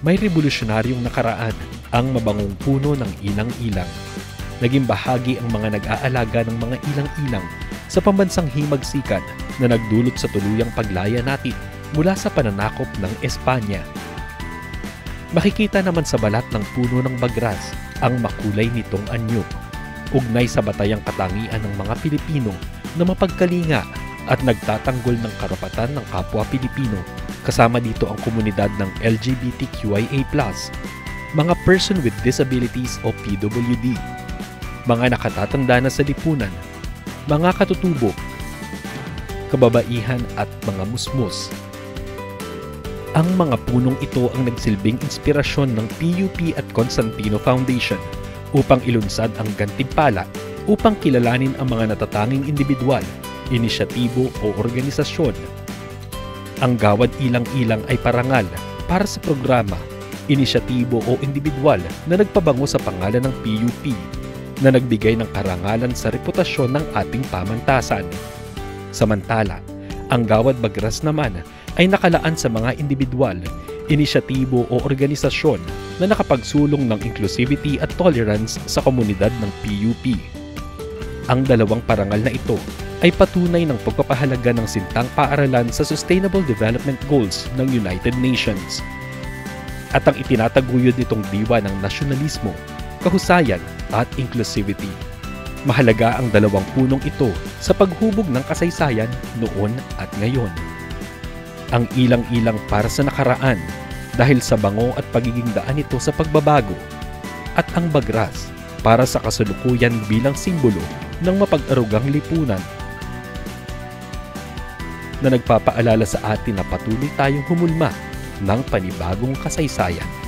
may revolusyonaryong nakaraan ang mabangong puno ng ilang-ilang. Naging bahagi ang mga nag-aalaga ng mga ilang-ilang sa pambansang himagsikan na nagdulot sa tuluyang paglaya natin mula sa pananakop ng Espanya. Makikita naman sa balat ng puno ng bagras ang makulay nitong anyo, ugnay sa batayang katangian ng mga Pilipino na mapagkalinga at nagtatanggol ng karapatan ng kapwa Pilipino, kasama dito ang komunidad ng LGBTQIA+, mga person with disabilities o PWD, mga nakatatanda na sa lipunan, mga katutubo, kababaihan at mga musmus. Ang mga punong ito ang nagsilbing inspirasyon ng PUP at Constantino Foundation upang ilunsad ang gantimpala upang kilalanin ang mga natatanging individual, inisyatibo o organisasyon. Ang Gawad Ilang-Ilang ay parangal para sa programa, inisyatibo o individual na nagpabango sa pangalan ng PUP, na nagbigay ng karangalan sa reputasyon ng ating pamantasan. Samantala, ang Gawad Bagras naman ay nakalaan sa mga individual, inisyatibo o organisasyon na nakapagsulong ng inclusivity at tolerance sa komunidad ng PUP. Ang dalawang parangal na ito ay patunay ng pagpapahalaga ng sintang paaralan sa Sustainable Development Goals ng United Nations. At ang itinataguyod nitong diwa ng nasyonalismo, kahusayan at inclusivity. Mahalaga ang dalawang punong ito sa paghubog ng kasaysayan noon at ngayon. Ang ilang-ilang para sa nakaraan dahil sa bango at pagiging daan nito sa pagbabago, at ang bagras para sa kasalukuyan bilang simbolo ng mapag-arugang lipunan na nagpapaalala sa atin na patuloy tayong humulma ng panibagong kasaysayan.